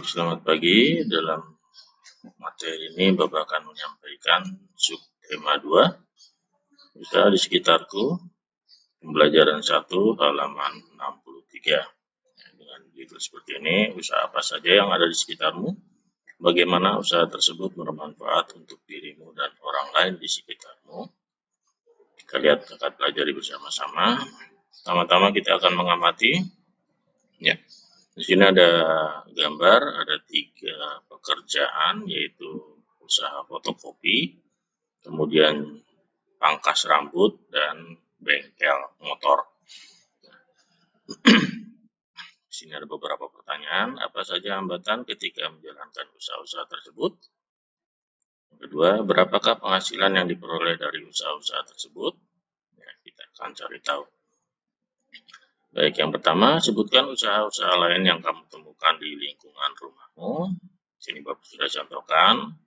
Selamat pagi. Dalam materi ini Bapak akan menyampaikan subtema 2, usaha di sekitarku, pembelajaran 1 halaman 63. Dengan judul seperti ini, usaha apa saja yang ada di sekitarmu, bagaimana usaha tersebut bermanfaat untuk dirimu dan orang lain di sekitarmu. Kita lihat, akan pelajari bersama-sama. Pertama-tama kita akan mengamati, ya. Di sini ada gambar, ada 3 pekerjaan, yaitu usaha fotokopi, kemudian pangkas rambut, dan bengkel motor. Di sini ada beberapa pertanyaan, apa saja hambatan ketika menjalankan usaha-usaha tersebut? Yang kedua, berapakah penghasilan yang diperoleh dari usaha-usaha tersebut? Ya, kita akan cari tahu. Baik, yang pertama, sebutkan usaha-usaha lain yang kamu temukan di lingkungan rumahmu. Sini Bapak sudah contohkan,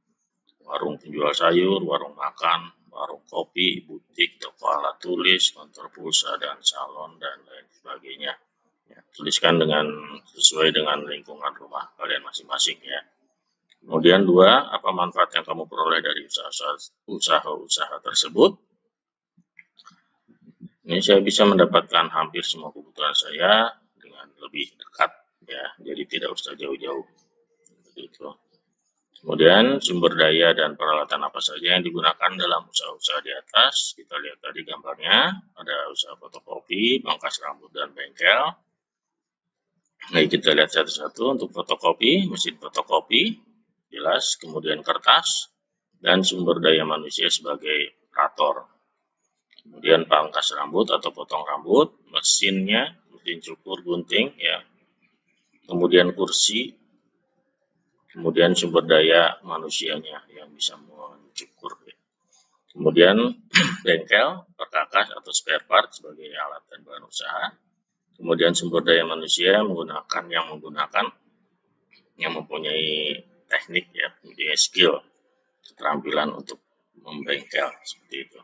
warung penjual sayur, warung makan, warung kopi, butik, toko alat tulis, kantor pulsa, dan salon, dan lain sebagainya. Ya, tuliskan sesuai dengan lingkungan rumah kalian masing-masing ya. Kemudian 2, apa manfaat yang kamu peroleh dari usaha-usaha tersebut? Ini saya bisa mendapatkan hampir semua kebutuhan saya dengan lebih dekat ya, jadi tidak usah jauh-jauh. Begitu. Kemudian sumber daya dan peralatan apa saja yang digunakan dalam usaha-usaha di atas. Kita lihat tadi gambarnya, ada usaha fotokopi, pangkas rambut, dan bengkel. Nah, kita lihat satu-satu. Untuk fotokopi, mesin fotokopi, jelas, kemudian kertas, dan sumber daya manusia sebagai operator. Kemudian pangkas rambut atau potong rambut, mesinnya, mesin cukur, gunting, ya. Kemudian kursi, kemudian sumber daya manusianya yang bisa mencukur. Ya. Kemudian bengkel, perkakas atau spare part sebagai alat dan bahan usaha. Kemudian sumber daya manusia yang mempunyai teknik, ya, mempunyai skill, keterampilan untuk membengkel seperti itu.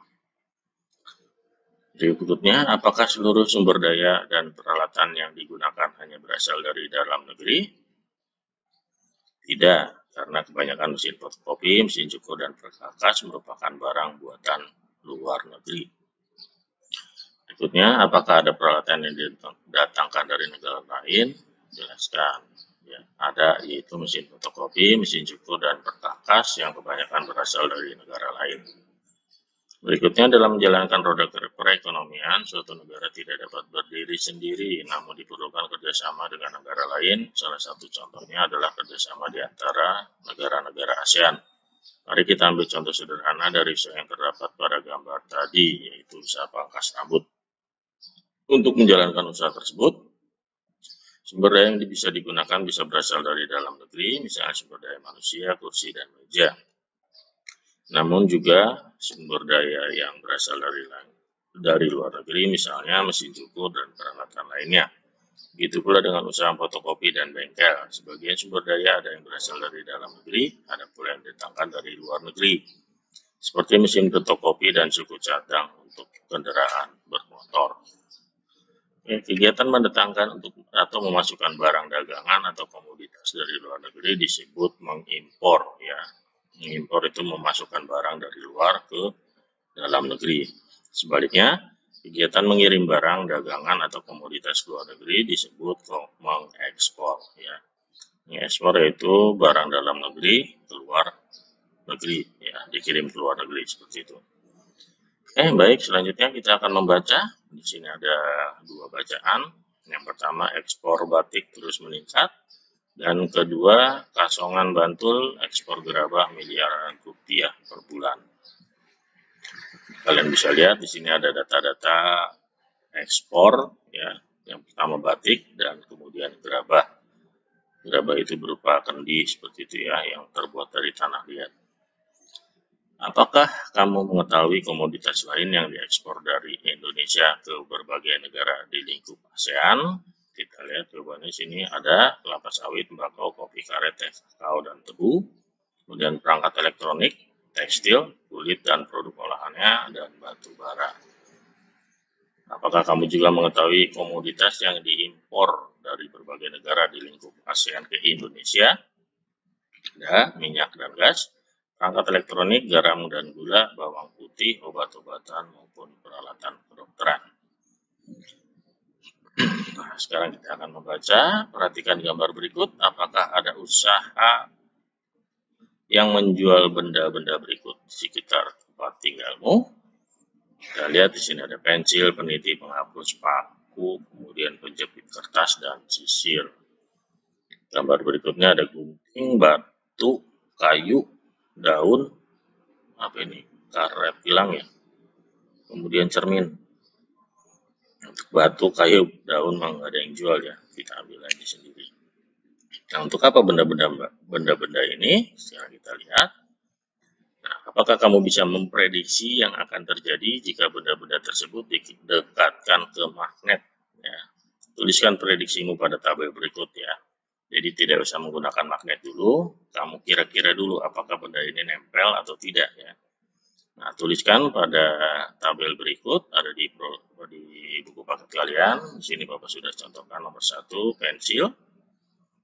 Berikutnya, apakah seluruh sumber daya dan peralatan yang digunakan hanya berasal dari dalam negeri? Tidak, karena kebanyakan mesin fotokopi, mesin cukur, dan perkakas merupakan barang buatan luar negeri. Berikutnya, apakah ada peralatan yang didatangkan dari negara lain? Jelaskan. Ya, ada, yaitu mesin fotokopi, mesin cukur, dan perkakas yang kebanyakan berasal dari negara lain. Berikutnya, dalam menjalankan roda perekonomian, suatu negara tidak dapat berdiri sendiri, namun diperlukan kerjasama dengan negara lain. Salah satu contohnya adalah kerjasama di antara negara-negara ASEAN. Mari kita ambil contoh sederhana dari usaha yang terdapat pada gambar tadi, yaitu usaha pangkas rambut. Untuk menjalankan usaha tersebut, sumber daya yang bisa digunakan bisa berasal dari dalam negeri, misalnya sumber daya manusia, kursi, dan meja. Namun juga sumber daya yang berasal dari luar negeri, misalnya mesin cukur dan peralatan lainnya. Begitu pula dengan usaha fotokopi dan bengkel. Sebagian sumber daya ada yang berasal dari dalam negeri, ada pula yang didatangkan dari luar negeri. Seperti mesin fotokopi dan suku cadang untuk kendaraan bermotor. Kegiatan mendatangkan atau memasukkan barang dagangan atau komoditas dari luar negeri disebut mengimpor ya. Mengimpor itu memasukkan barang dari luar ke dalam negeri. Sebaliknya, kegiatan mengirim barang dagangan atau komoditas ke luar negeri disebut mengekspor ya. Mengekspor yaitu barang dalam negeri ke luar negeri ya, dikirim ke luar negeri seperti itu. Baik, selanjutnya kita akan membaca. Di sini ada 2 bacaan. Yang pertama, ekspor batik terus meningkat. Dan kedua, Kasongan Bantul ekspor gerabah miliaran rupiah per bulan. Kalian bisa lihat di sini ada data-data ekspor ya. Yang pertama batik dan kemudian gerabah. Gerabah itu berupa kendi seperti itu ya, yang terbuat dari tanah liat. Apakah kamu mengetahui komoditas lain yang diekspor dari Indonesia ke berbagai negara di lingkup ASEAN? Kita lihat jawabannya sini ada kelapa sawit, tembakau, kopi, karet, teh, kakao, dan tebu. Kemudian perangkat elektronik, tekstil, kulit, dan produk olahannya, dan batu bara. Apakah kamu juga mengetahui komoditas yang diimpor dari berbagai negara di lingkup ASEAN ke Indonesia? Ada minyak dan gas, perangkat elektronik, garam dan gula, bawang putih, obat-obatan maupun peralatan kedokteran. Nah, sekarang kita akan membaca. Perhatikan gambar berikut. Apakah ada usaha yang menjual benda-benda berikut di sekitar tempat tinggalmu? Kita lihat di sini ada pensil, peniti, penghapus, paku, kemudian penjepit kertas dan sisir. Gambar berikutnya ada gunting, batu, kayu, daun, apa ini? Karet pilang ya. Kemudian cermin. Untuk batu, kayu, daun memang nggak ada yang jual ya. Kita ambil aja sendiri. Nah, untuk apa benda-benda ini? Sekarang kita lihat. Nah, apakah kamu bisa memprediksi yang akan terjadi jika benda-benda tersebut didekatkan ke magnet? Ya. Tuliskan prediksimu pada tabel berikut ya. Jadi tidak usah menggunakan magnet dulu, kamu kira-kira dulu apakah benda ini nempel atau tidak ya. Nah, tuliskan pada tabel berikut, ada di buku paket kalian. Di sini Bapak sudah contohkan nomor 1, pensil.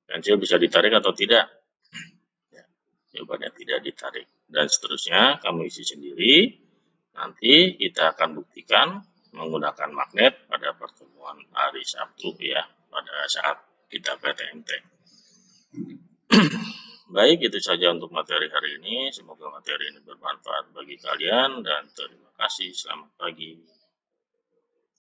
Pensil bisa ditarik atau tidak? Ya, jawabannya tidak ditarik. Dan seterusnya, kamu isi sendiri. Nanti kita akan buktikan menggunakan magnet pada pertemuan hari Sabtu ya, pada saat kita PTMT. Baik, itu saja untuk materi hari ini. Semoga materi ini bermanfaat bagi kalian dan terima kasih. Selamat pagi.